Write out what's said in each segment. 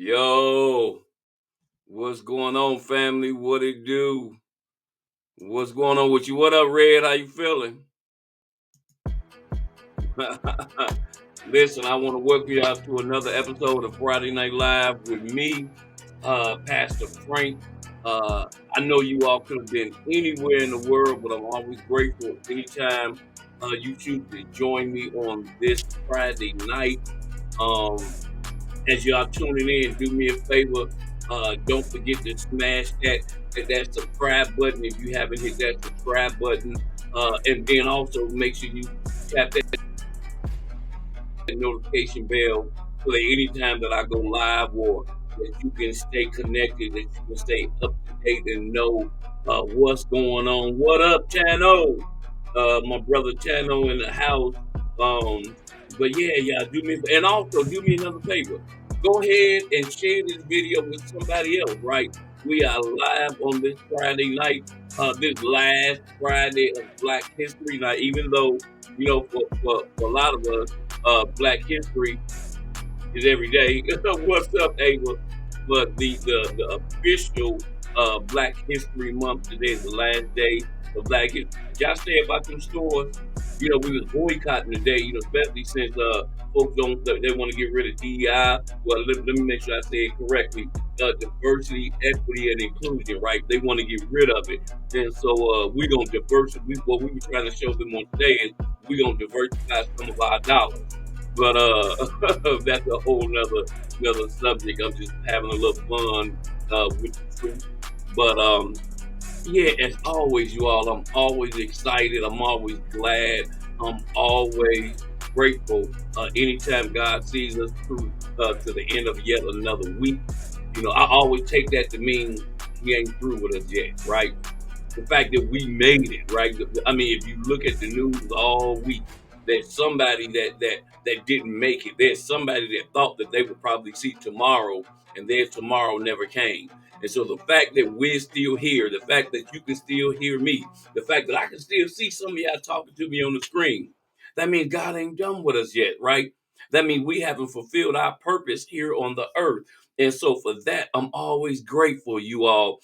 Yo, what's going on, family? What it do? What's going on with you? What up, Red? How you feeling? Listen, I want to welcome you out to another episode of Friday Night Live with me, Pastor Frank. Uh, I know you all could have been anywhere in the world, but I'm always grateful anytime you choose to join me on this Friday night. Um, as y'all tuning in, do me a favor. Don't forget to smash that subscribe button if you haven't hit that subscribe button. And then also make sure you tap that notification bell so that anytime that I go live or that you can stay connected, that you can stay up to date and know what's going on. What up, Chano? My brother Chano in the house. But yeah, y'all do me and also do me another favor. Go ahead and share this video with somebody else, right? We are live on this Friday night, this last Friday of Black History Night, even though, for a lot of us, Black History is every day. What's up, Ava? But the official Black History Month today is the last day of Black History. Y'all say about them stores, we was boycotting today, especially since folks they want to get rid of DEI. Well, let me make sure I say it correctly. Diversity, equity, and inclusion, right? They want to get rid of it. And so we're gonna what we were trying to show them on today is we're gonna diversify some of our dollars. But that's a whole another subject. I'm just having a little fun with the truth. But yeah, as always, you all, I'm always excited. I'm always glad. I'm always grateful. Anytime God sees us through to the end of yet another week, I always take that to mean He ain't through with us yet, right? The fact that we made it, right? I mean, if you look at the news all week, there's somebody that didn't make it. There's somebody that thought that they would probably see tomorrow, and their tomorrow never came. And so the fact that we're still here, the fact that you can still hear me, the fact that I can still see some of y'all talking to me on the screen, that means God ain't done with us yet, right? That means we haven't fulfilled our purpose here on the earth. And so for that, I'm always grateful, you all.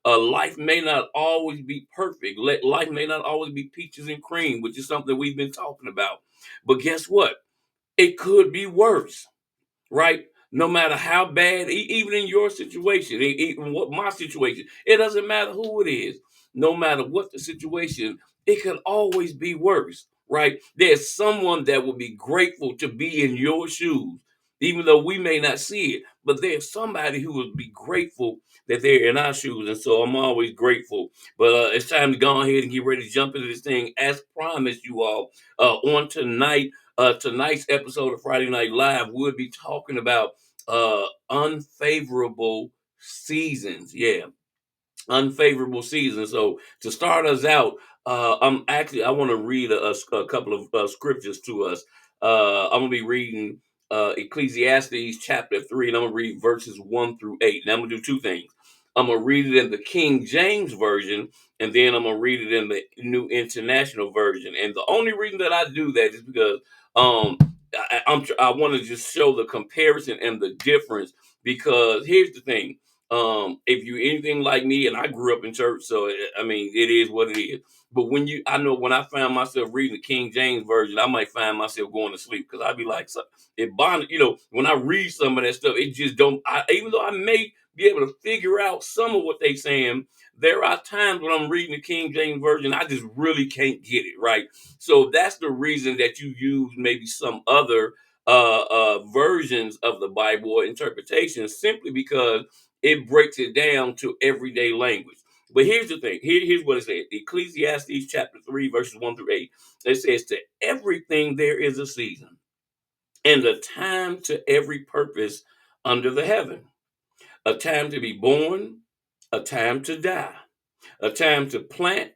Life may not always be perfect. Life may not always be peaches and cream, which is something we've been talking about. But guess what? It could be worse, right? No matter how bad, even in your situation, even what my situation, it doesn't matter who it is. No matter what the situation, it could always be worse, right? There's someone that will be grateful to be in your shoes, even though we may not see it. But there's somebody who will be grateful that they're in our shoes, and so I'm always grateful. But it's time to go ahead and get ready to jump into this thing, as promised, you all. On tonight's episode of Friday Night Live, we'll be talking about unfavorable seasons. Yeah, unfavorable seasons. So to start us out, I want to read a couple of scriptures to us. I'm gonna be reading Ecclesiastes chapter 3, and I'm gonna read verses 1 through 8. And I'm gonna do two things. I'm gonna read it in the King James version, and then I'm gonna read it in the New International Version. And the only reason that I do that is because um I want to just show the comparison and the difference. Because here's the thing, if you anything like me, and I grew up in church, so I mean, it is what it is. But I know when I find myself reading the King James version, I might find myself going to sleep because I'd be like, so, it bonded. When I read some of that stuff, it just don't. Even though I may be able to figure out some of what they saying, there are times when I'm reading the King James version, I just really can't get it right. So that's the reason that you use maybe some other versions of the Bible or interpretations, simply because it breaks it down to everyday language. But here's the thing. Here's what it says. Ecclesiastes chapter 3, verses 1 through 8. It says, to everything there is a season, and a time to every purpose under the heaven. A time to be born, a time to die, a time to plant,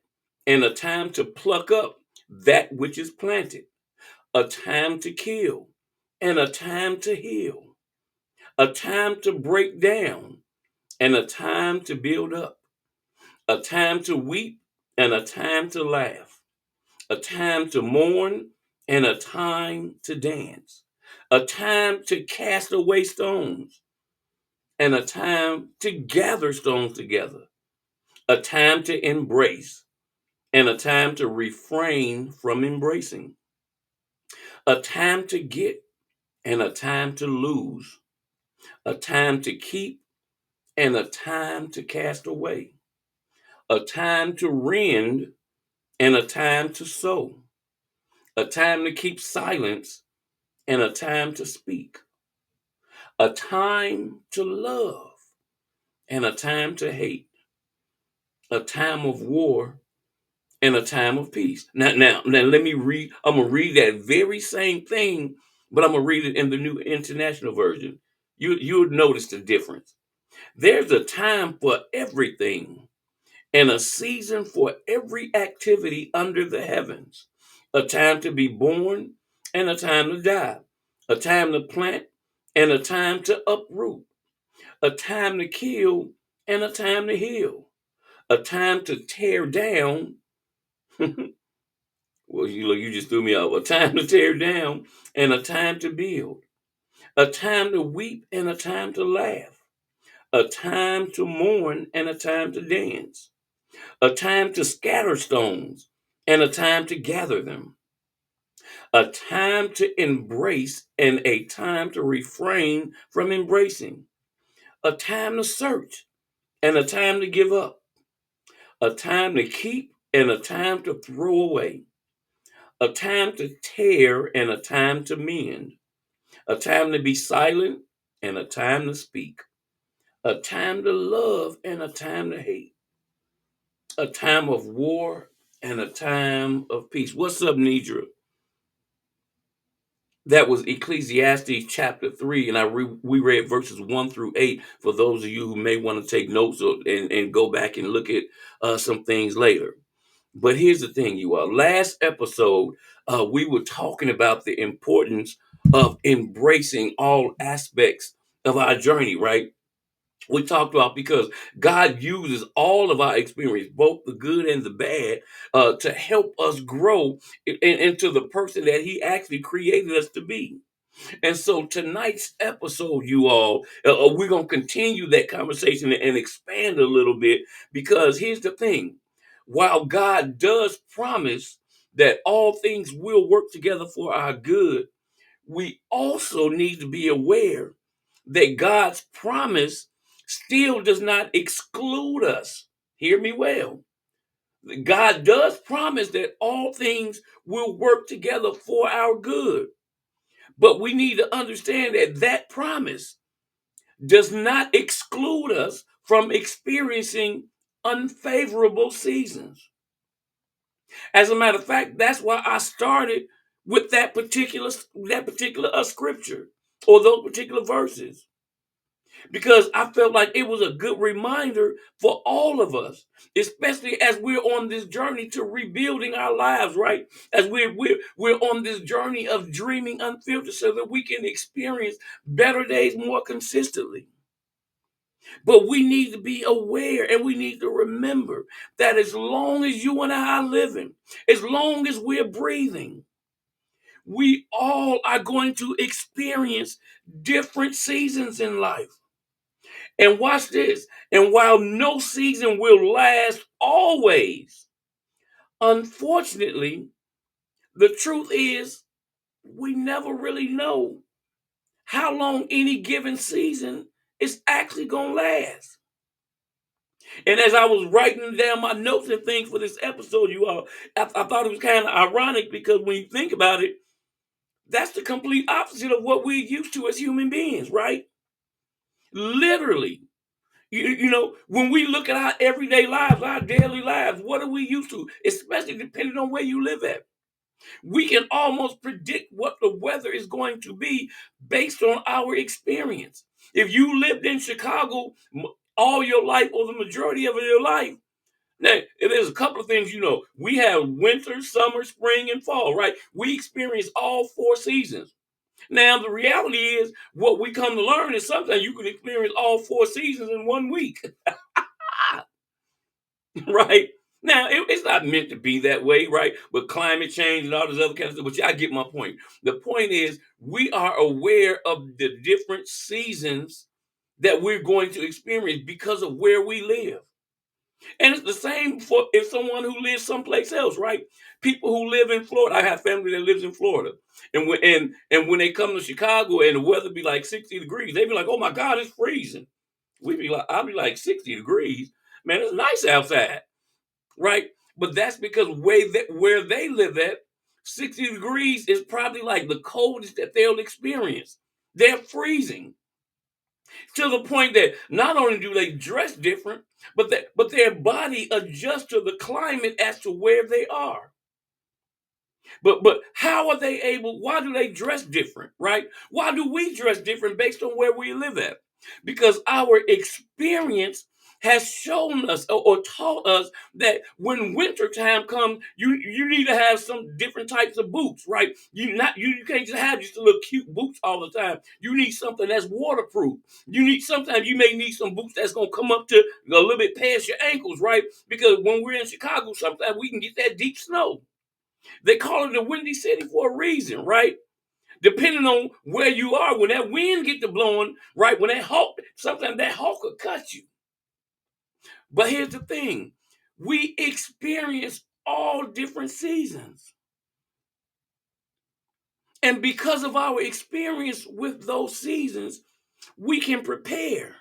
and a time to pluck up that which is planted, a time to kill, and a time to heal, a time to break down, and a time to build up, a time to weep, and a time to laugh, a time to mourn, and a time to dance, a time to cast away stones, and a time to gather stones together, a time to embrace, and a time to refrain from embracing, a time to get, and a time to lose, a time to keep, and a time to cast away, a time to rend, and a time to sow, a time to keep silence, and a time to speak, a time to love, and a time to hate, a time of war, and a time of peace. Now, let me read. I'm gonna read that very same thing, but I'm gonna read it in the New International Version. You'll notice the difference. There's a time for everything, and a season for every activity under the heavens. A time to be born, and a time to die. A time to plant, and a time to uproot. A time to kill, and a time to heal. A time to tear down. Well, you just threw me off. A time to tear down and a time to build. A time to weep and a time to laugh. A time to mourn and a time to dance. A time to scatter stones and a time to gather them. A time to embrace and a time to refrain from embracing. A time to search and a time to give up. A time to keep and a time to throw away. A time to tear and a time to mend, a time to be silent and a time to speak, a time to love and a time to hate, a time of war and a time of peace. What's up, Nidra? That was Ecclesiastes chapter 3, and we read verses 1 through 8 for those of you who may want to take notes and go back and look at some things later. But here's the thing, you all. Last episode, we were talking about the importance of embracing all aspects of our journey, right? We talked about because God uses all of our experience, both the good and the bad, to help us grow into the person that He actually created us to be. And so tonight's episode, you all, we're going to continue that conversation and expand a little bit because here's the thing. While God does promise that all things will work together for our good, we also need to be aware that God's promise still does not exclude us. Hear me well. God does promise that all things will work together for our good. But we need to understand that that promise does not exclude us from experiencing unfavorable seasons. As a matter of fact, that's why I started with that particular scripture or those particular verses because I felt like it was a good reminder for all of us, especially as we're on this journey to rebuilding our lives, right? As we're on this journey of dreaming unfiltered so that we can experience better days more consistently. But we need to be aware and we need to remember that as long as you and I are living, as long as we're breathing, we all are going to experience different seasons in life. And watch this. And while no season will last always, unfortunately, the truth is we never really know how long any given season is actually going to last. And as I was writing down my notes and things for this episode, you all, I thought it was kind of ironic because when you think about it, that's the complete opposite of what we're used to as human beings, right? Literally. You know, when we look at our everyday lives, our daily lives, what are we used to? Especially depending on where you live at. We can almost predict what the weather is going to be based on our experience. If you lived in Chicago all your life or the majority of your life, now there's a couple of things you know. We have winter, summer, spring, and fall, right? We experience all four seasons. Now, the reality is, what we come to learn is sometimes you can experience all four seasons in 1 week, right? Now, it's not meant to be that way, right? With climate change and all this other kind of stuff, but y'all get my point. The point is, we are aware of the different seasons that we're going to experience because of where we live. And it's the same for if someone who lives someplace else, right? People who live in Florida. I have family that lives in Florida. And when they come to Chicago and the weather be like 60 degrees, they be like, oh my God, it's freezing. I'll be like 60 degrees. Man, it's nice outside, right? But that's because where they live at, 60 degrees is probably like the coldest that they'll experience. They're freezing to the point that not only do they dress different, but their body adjusts to the climate as to where they are. But how are they able? Why do they dress different, right? Why do we dress different based on where we live at? Because our experience has shown us or taught us that when winter time comes, you need to have some different types of boots, right? You can't just have just little cute boots all the time. You need something that's waterproof. You need sometimes you may need some boots that's gonna come up to a little bit past your ankles, right? Because when we're in Chicago, sometimes we can get that deep snow. They call it the Windy City for a reason, right? Depending on where you are, when that wind get to blowing, right? When that hawk, sometimes that hawk will cut you. But here's the thing: we experience all different seasons, and because of our experience with those seasons, we can prepare.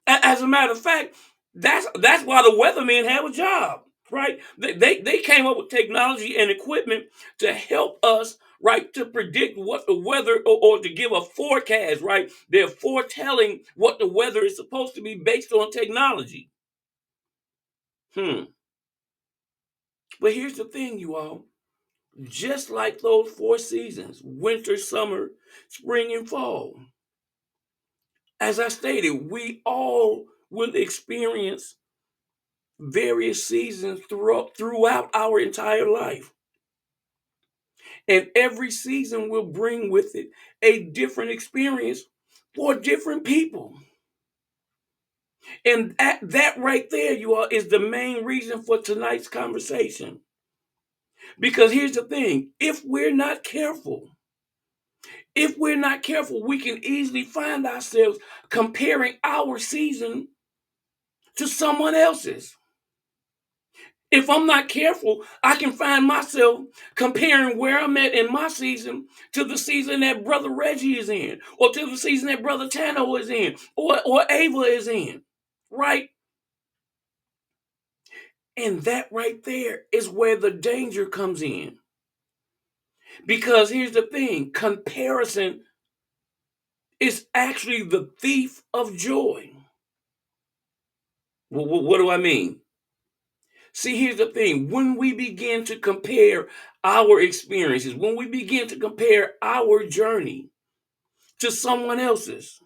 As a matter of fact, that's why the weathermen have a job, right? They came up with technology and equipment to help us, right, to predict what the weather or to give a forecast, right? They're foretelling what the weather is supposed to be based on technology. Hmm. But here's the thing, you all. Just like those four seasons, winter, summer, spring, and fall, as I stated, we all will experience various seasons throughout our entire life. And every season will bring with it a different experience for different people. And that right there, you all, is the main reason for tonight's conversation. Because here's the thing: if we're not careful, we can easily find ourselves comparing our season to someone else's. If I'm not careful, I can find myself comparing where I'm at in my season to the season that Brother Reggie is in, or to the season that Brother Tano is in, or Ava is in, right? And that right there is where the danger comes in. Because here's the thing: comparison is actually the thief of joy. What do I mean? See, here's the thing: when we begin to compare our experiences, when we begin to compare our journey to someone else's,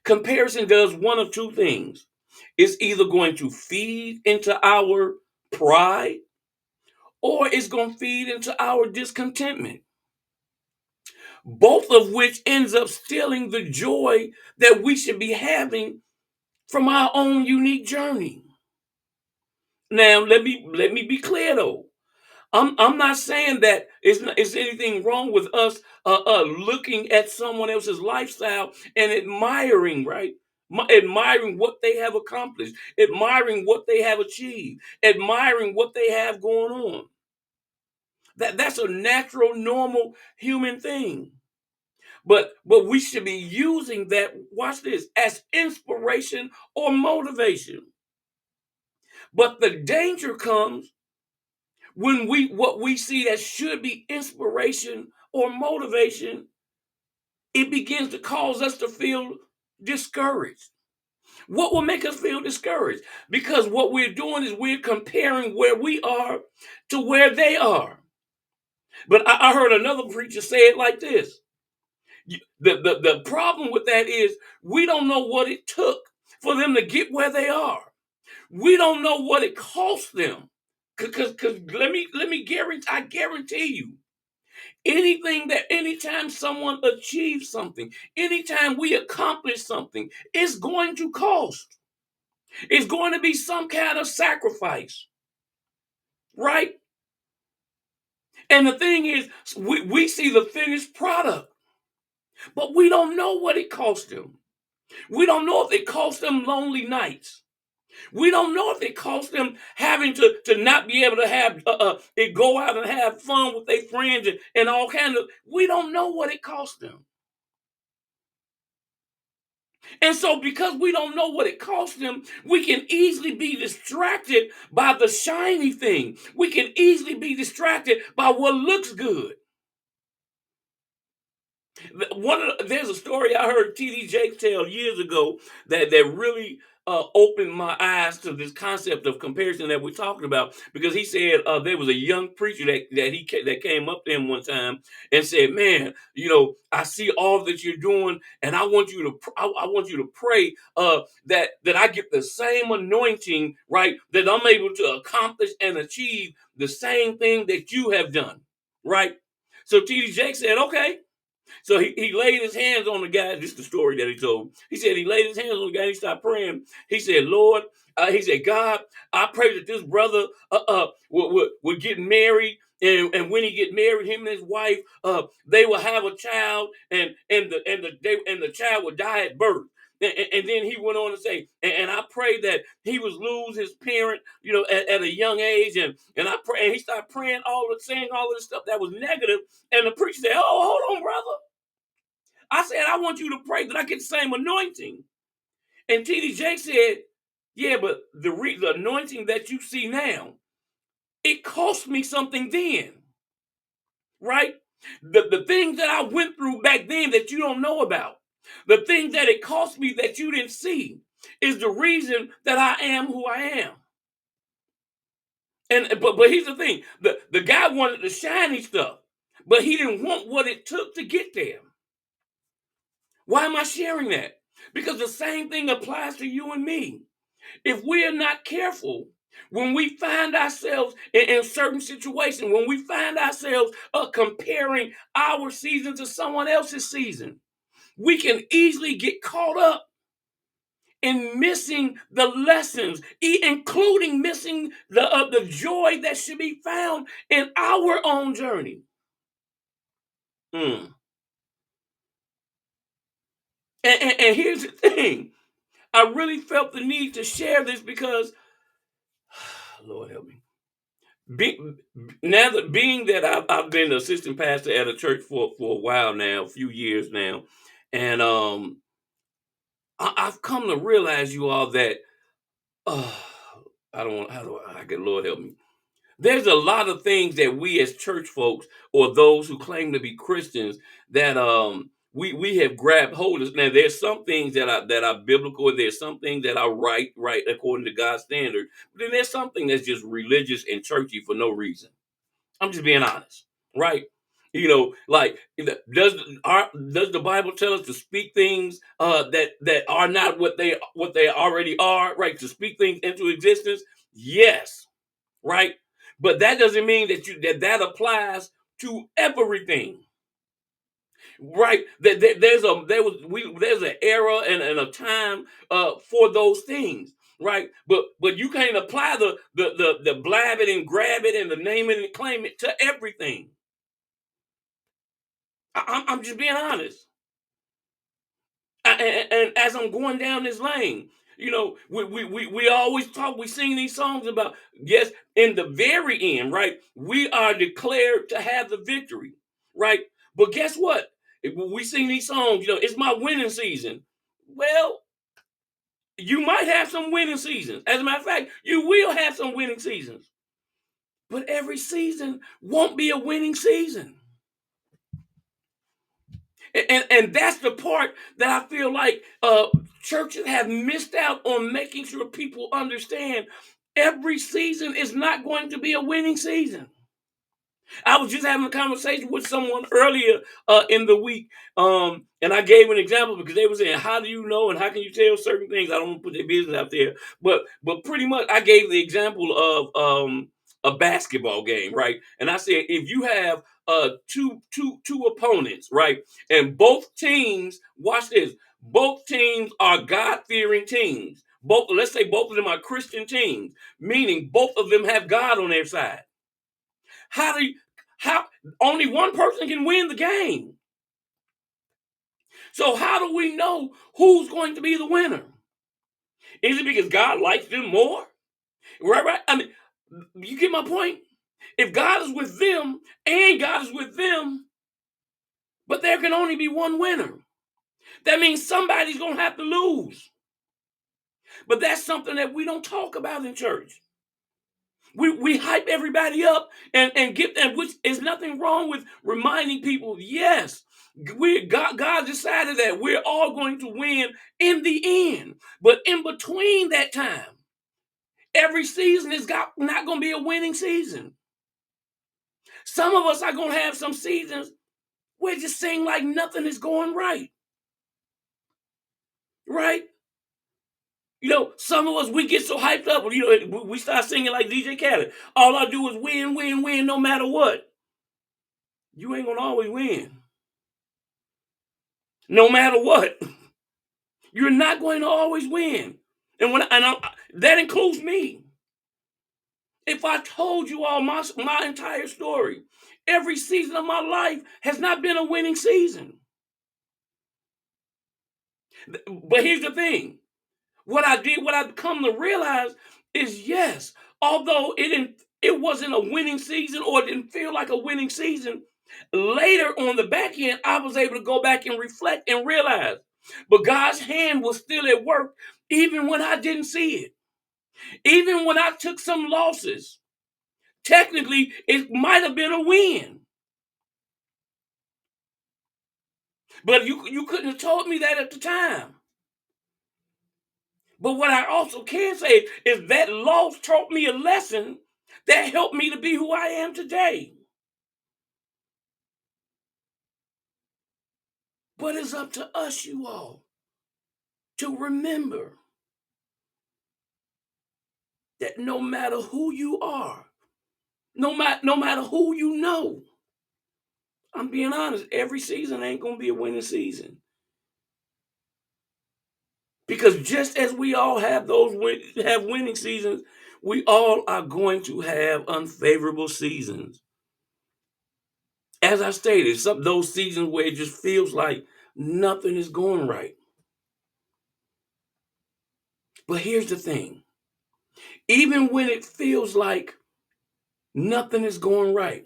comparison does one of two things. It's either going to feed into our pride or it's going to feed into our discontentment, both of which ends up stealing the joy that we should be having from our own unique journey. Now, let me be clear though. I'm not saying that it's anything wrong with us looking at someone else's lifestyle and admiring, right? Admiring what they have accomplished, admiring what they have achieved, admiring what they have going on. That's a natural, normal human thing. But we should be using that, watch this, as inspiration or motivation. But the danger comes when what we see that should be inspiration or motivation, it begins to cause us to feel discouraged. What will make us feel discouraged? Because what we're doing is we're comparing where we are to where they are. But I heard another preacher say it like this. The problem with that is we don't know what it took for them to get where they are. We don't know what it cost them. Because let me guarantee, I guarantee you, anytime someone achieves something, anytime we accomplish something, it's going to cost. It's going to be some kind of sacrifice, right? And the thing is, we see the finished product, but we don't know what it cost them. We don't know if it cost them lonely nights. We don't know if it cost them having to not be able to have it go out and have fun with their friends and all kinds of. We don't know what it cost them. And so, because we don't know what it cost them, we can easily be distracted by the shiny thing. We can easily be distracted by what looks good. There's a story I heard TD Jakes tell years ago that really opened my eyes to this concept of comparison that we're talking about, because he said there was a young preacher that came up to him one time and said, "Man, I see all that you're doing, and I want you to I want you to pray that I get the same anointing, right? That I'm able to accomplish and achieve the same thing that you have done, right?" So TD Jakes said, "Okay." So he laid his hands on the guy. This is the story that he told. He said he laid his hands on the guy. He started praying. He said, "Lord," he said, "God, I pray that this brother would get married. And when he get married, him and his wife, they will have a child, and the child will die at birth." And then he went on to say, and I pray that he was lose his parent, at a young age, and I pray, and he started praying saying all of this stuff that was negative. And the preacher said, "Oh, hold on, brother." I said, "I want you to pray that I get the same anointing." And TD Jakes said, "Yeah, but the anointing that you see now, it cost me something then, right? The things that I went through back then that you don't know about, the things that it cost me that you didn't see, is the reason that I am who I am." And but here's the thing: the guy wanted the shiny stuff, but he didn't want what it took to get there. Why am I sharing that? Because the same thing applies to you and me. If we are not careful, when we find ourselves in certain situations, when we find ourselves comparing our season to someone else's season, we can easily get caught up in missing the lessons, including missing the joy that should be found in our own journey. Mm. And here's the thing: I really felt the need to share this because, Lord help me. Be, Now that being that I've been assistant pastor at a church for a while now, a few years now, and I've come to realize, you all, that uh, I don't want, how do I get, Lord help me. There's a lot of things that we as church folks, or those who claim to be Christians, that we have grabbed hold of. Now there's some things that are biblical, and there's some things that are right according to God's standard. But then there's something that's just religious and churchy for no reason. I'm just being honest, right? Like, does the Bible tell us to speak things that are not what they already are, right? To speak things into existence, yes, right. But that doesn't mean that applies to everything, right? There's an era and a time for those things, right? But you can't apply the blab it and grab it and the name it and claim it to everything. I'm just being honest. And as I'm going down this lane, we always talk, we sing these songs about, yes, in the very end, right? We are declared to have the victory, right? But guess what? We sing these songs, it's my winning season. Well, you might have some winning seasons. As a matter of fact, you will have some winning seasons. But every season won't be a winning season. And that's the part that I feel like churches have missed out on, making sure people understand every season is not going to be a winning season. I was just having a conversation with someone earlier in the week, and I gave an example because they were saying, "How do you know and how can you tell certain things?" I don't want to put their business out there, but pretty much I gave the example of a basketball game, right? And I said, if you have two opponents, right, and both teams, watch this, both teams are God fearing teams. Both, let's say, both of them are Christian teams, meaning both of them have God on their side. How do you, how only one person can win the game? So how do we know who's going to be the winner? Is it because God likes them more? Right, right. I mean, you get my point. If God is with them and God is with them, but there can only be one winner. That means somebody's gonna have to lose. But that's something that we don't talk about in church. We hype everybody up and give them, which is nothing wrong with reminding people, yes, God decided that we're all going to win in the end. But in between that time, every season is not going to be a winning season. Some of us are going to have some seasons where it just seems like nothing is going right. Right? You know, some of us, we get so hyped up, you know, we start singing like DJ Khaled. All I do is win, win, win, no matter what. You ain't gonna always win. No matter what. You're not going to always win. That includes me. If I told you all my entire story, every season of my life has not been a winning season. But here's the thing. What I've come to realize is, yes, although it wasn't a winning season or it didn't feel like a winning season, later on the back end, I was able to go back and reflect and realize, but God's hand was still at work even when I didn't see it. Even when I took some losses, technically it might have been a win. But you couldn't have told me that at the time. But what I also can say is that loss taught me a lesson that helped me to be who I am today. But it's up to us, you all, to remember that no matter who you are, no matter who you know, I'm being honest, every season ain't gonna be a winning season. Because just as we all have have winning seasons, we all are going to have unfavorable seasons. As I stated, some those seasons where it just feels like nothing is going right. But here's the thing. Even when it feels like nothing is going right,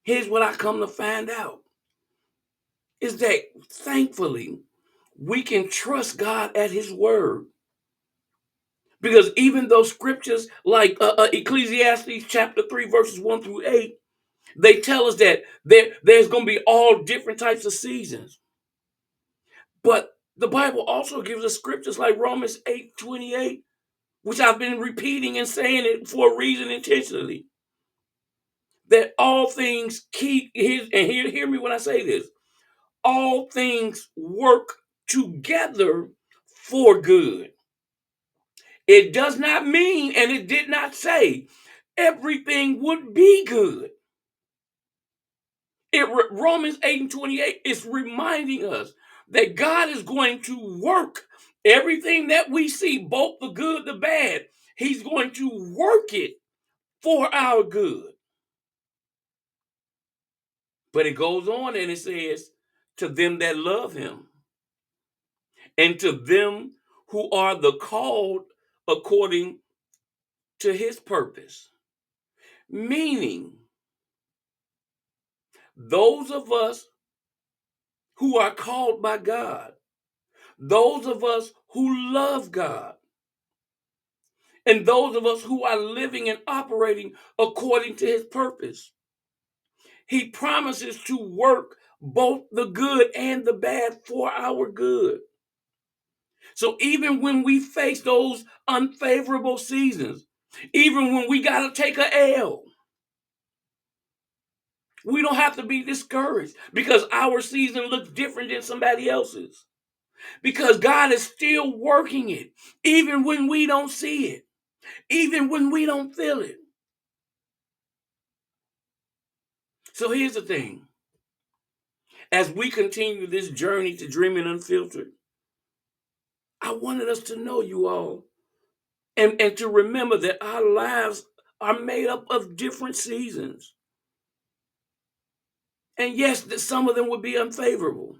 here's what I come to find out is that thankfully we can trust God at his word. Because even though scriptures like Ecclesiastes chapter 3 verses 1 through 8, they tell us that there's going to be all different types of seasons. But the Bible also gives us scriptures like Romans 8:28, which I've been repeating and saying it for a reason intentionally. That all things hear me when I say this. All things work together for good. It does not mean, and it did not say, everything would be good. Romans 8:28 is reminding us that God is going to work everything that we see, both the good, the bad. He's going to work it for our good. But it goes on and it says, to them that love him, and to them who are the called according to his purpose. Meaning, those of us who are called by God, those of us who love God, and those of us who are living and operating according to his purpose. He promises to work both the good and the bad for our good. So even when we face those unfavorable seasons, even when we got to take a L, We don't have to be discouraged because our season looks different than somebody else's. Because God is still working it, even when we don't see it, even when we don't feel it. So here's the thing. As we continue this journey to dreaming unfiltered, I wanted us to know, you all, and to remember that our lives are made up of different seasons. And yes, that some of them would be unfavorable.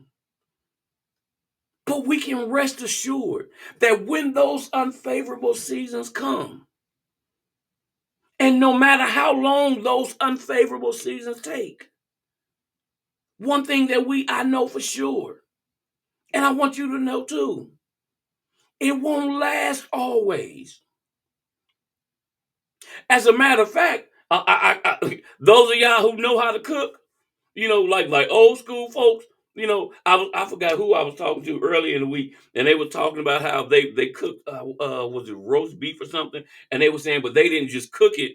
But we can rest assured that when those unfavorable seasons come, and no matter how long those unfavorable seasons take, one thing that I know for sure, and I want you to know too, it won't last always. As a matter of fact, those of y'all who know how to cook, like old school folks, I forgot who I was talking to earlier in the week, and they were talking about how they cooked was it roast beef or something, and they were saying, but they didn't just cook it,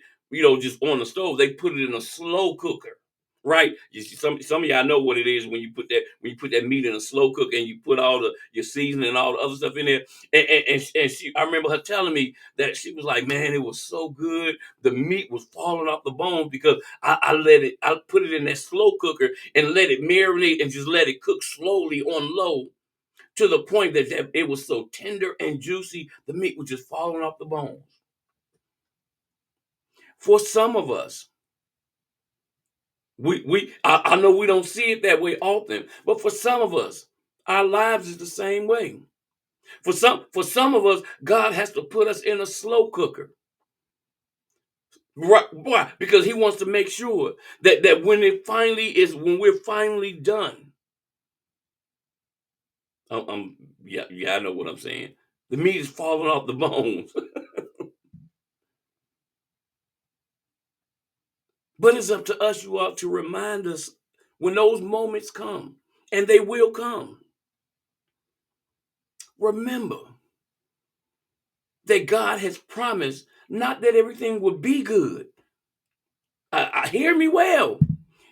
just on the stove. They put it in a slow cooker. Right, you see, some of y'all know what it is when you put that meat in a slow cook and you put all your seasoning and all the other stuff in there. And she, I remember her telling me that she was like, man, it was so good. The meat was falling off the bone because I put it in that slow cooker and let it marinate and just let it cook slowly on low to the point that it was so tender and juicy, the meat was just falling off the bones. For some of us, I know we don't see it that way often, but for some of us, our lives is the same way. For some of us, God has to put us in a slow cooker. Right, why? Because he wants to make sure that when we're finally done, yeah, I know what I'm saying. The meat is falling off the bones. But it's up to us, you all, to remind us when those moments come, and they will come. Remember that God has promised not that everything will be good. I hear me well.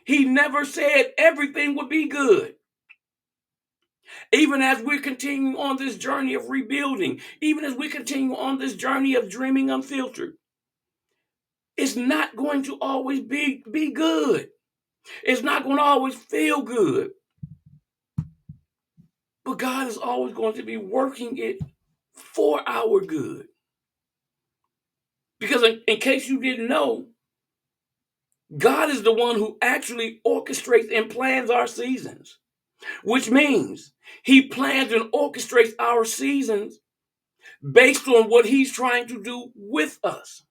He never said everything would be good. Even as we're continuing on this journey of rebuilding, even as we continue on this journey of dreaming unfiltered, it's not going to always be good. It's not going to always feel good. But God is always going to be working it for our good. Because in case you didn't know, God is the one who actually orchestrates and plans our seasons, which means he plans and orchestrates our seasons based on what he's trying to do with us.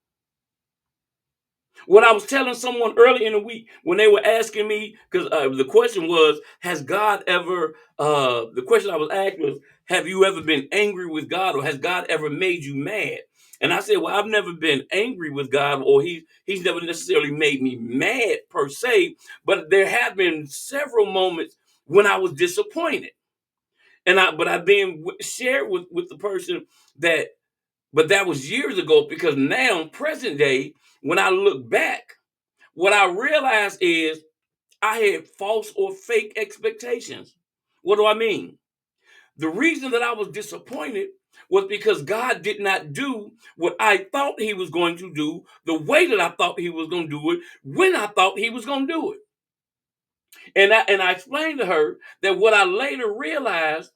What I was telling someone early in the week when they were asking me, because the question was, has God ever, the question I was asked was, have you ever been angry with God or has God ever made you mad? And I said, well, I've never been angry with God or he's never necessarily made me mad per se, but there have been several moments when I was disappointed. But I then shared with the person that, but that was years ago because now, present day, when I look back, what I realized is I had false or fake expectations. What do I mean? The reason that I was disappointed was because God did not do what I thought he was going to do, the way that I thought he was going to do it, when I thought he was going to do it. And I explained to her that what I later realized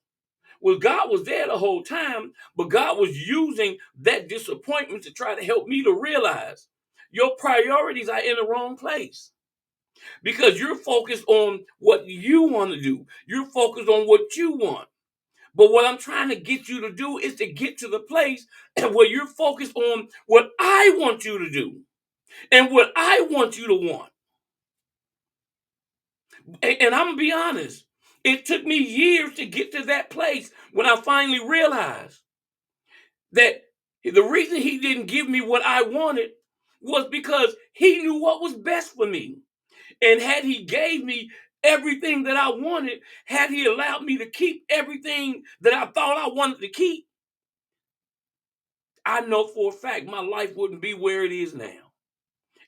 was God was there the whole time, but God was using that disappointment to try to help me to realize your priorities are in the wrong place. Because you're focused on what you want to do. You're focused on what you want. But what I'm trying to get you to do is to get to the place where you're focused on what I want you to do and what I want you to want. And I'm going to be honest, it took me years to get to that place when I finally realized that the reason he didn't give me what I wanted was because he knew what was best for me. And had he gave me everything that I wanted, had he allowed me to keep everything that I thought I wanted to keep, I know for a fact my life wouldn't be where it is now.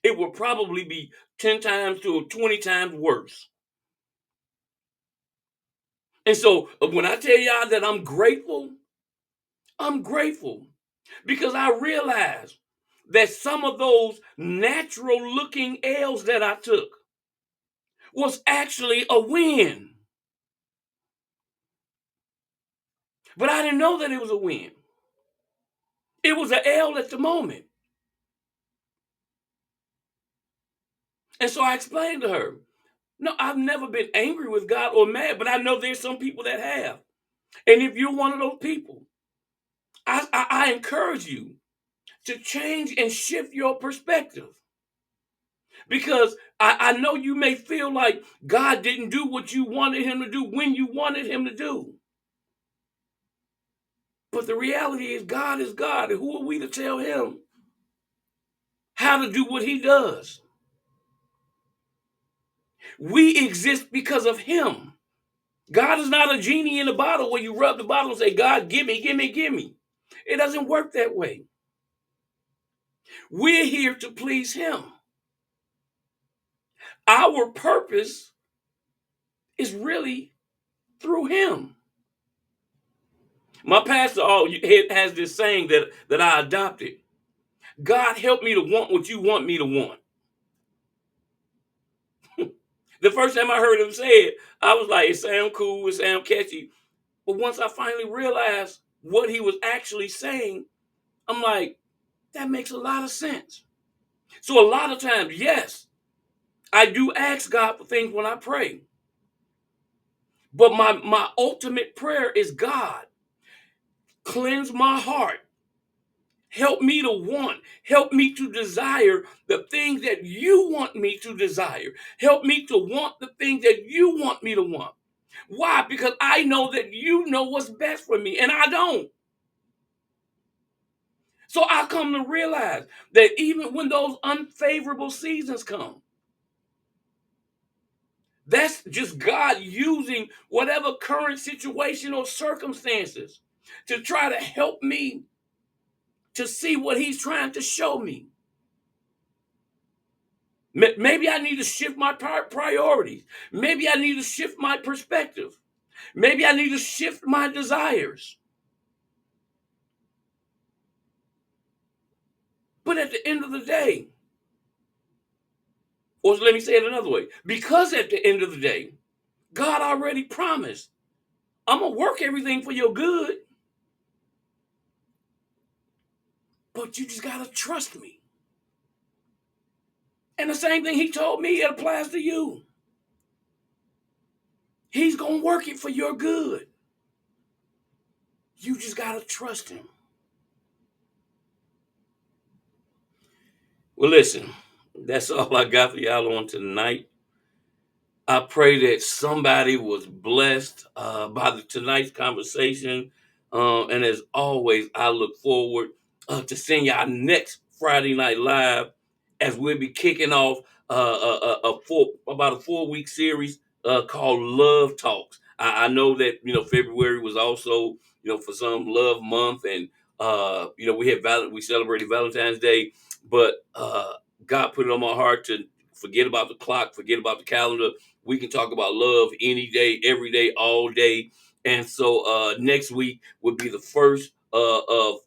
it would probably be 10 times to 20 times worse. And so when I tell y'all that I'm grateful because I realized that some of those natural looking L's that I took was actually a win. But I didn't know that it was a win. It was an L at the moment. And so I explained to her, no, I've never been angry with God or mad, but I know there's some people that have. And if you're one of those people, I encourage you to change and shift your perspective. Because I know you may feel like God didn't do what you wanted him to do when you wanted him to do. But the reality is God is God. And who are we to tell him how to do what he does? We exist because of him. God is not a genie in a bottle where you rub the bottle and say, God, give me, give me, give me. It doesn't work that way. We're here to please him. Our purpose is really through him. My pastor has this saying that I adopted. God, help me to want what you want me to want. The first time I heard him say it, I was like, it sounds cool, it sounds catchy. But once I finally realized what he was actually saying, I'm like, that makes a lot of sense. So a lot of times, yes, I do ask God for things when I pray. But my ultimate prayer is, God, cleanse my heart. Help me to want. Help me to desire the things that you want me to desire. Help me to want the things that you want me to want. Why? Because I know that you know what's best for me, and I don't. So I come to realize that even when those unfavorable seasons come, that's just God using whatever current situation or circumstances to try to help me to see what he's trying to show me. Maybe I need to shift my priorities. Maybe I need to shift my perspective. Maybe I need to shift my desires. But at the end of the day, or let me say it another way, because at the end of the day, God already promised, I'm going to work everything for your good, but you just got to trust me. And the same thing he told me, it applies to you. He's going to work it for your good. You just got to trust him. Well, listen, that's all I got for y'all on tonight. I pray that somebody was blessed by tonight's conversation. And as always, I look forward to seeing y'all next Friday Night Live as we'll be kicking off about a 4-week series called Love Talks. I know that February was also for some Love Month, and we celebrated Valentine's Day, but God put it on my heart to forget about the clock, forget about the calendar. We can talk about love any day, every day, all day. And so next week will be the first of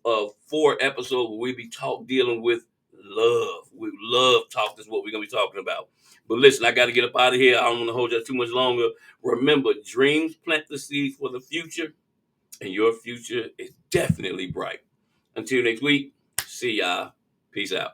4 episodes where we'll be dealing with love. Love talk is what we're gonna be talking about. But listen, I got to get up out of here. I don't want to hold you too much longer. Remember, dreams plant the seeds for the future, and your future is definitely bright. Until next week, see y'all. Peace out.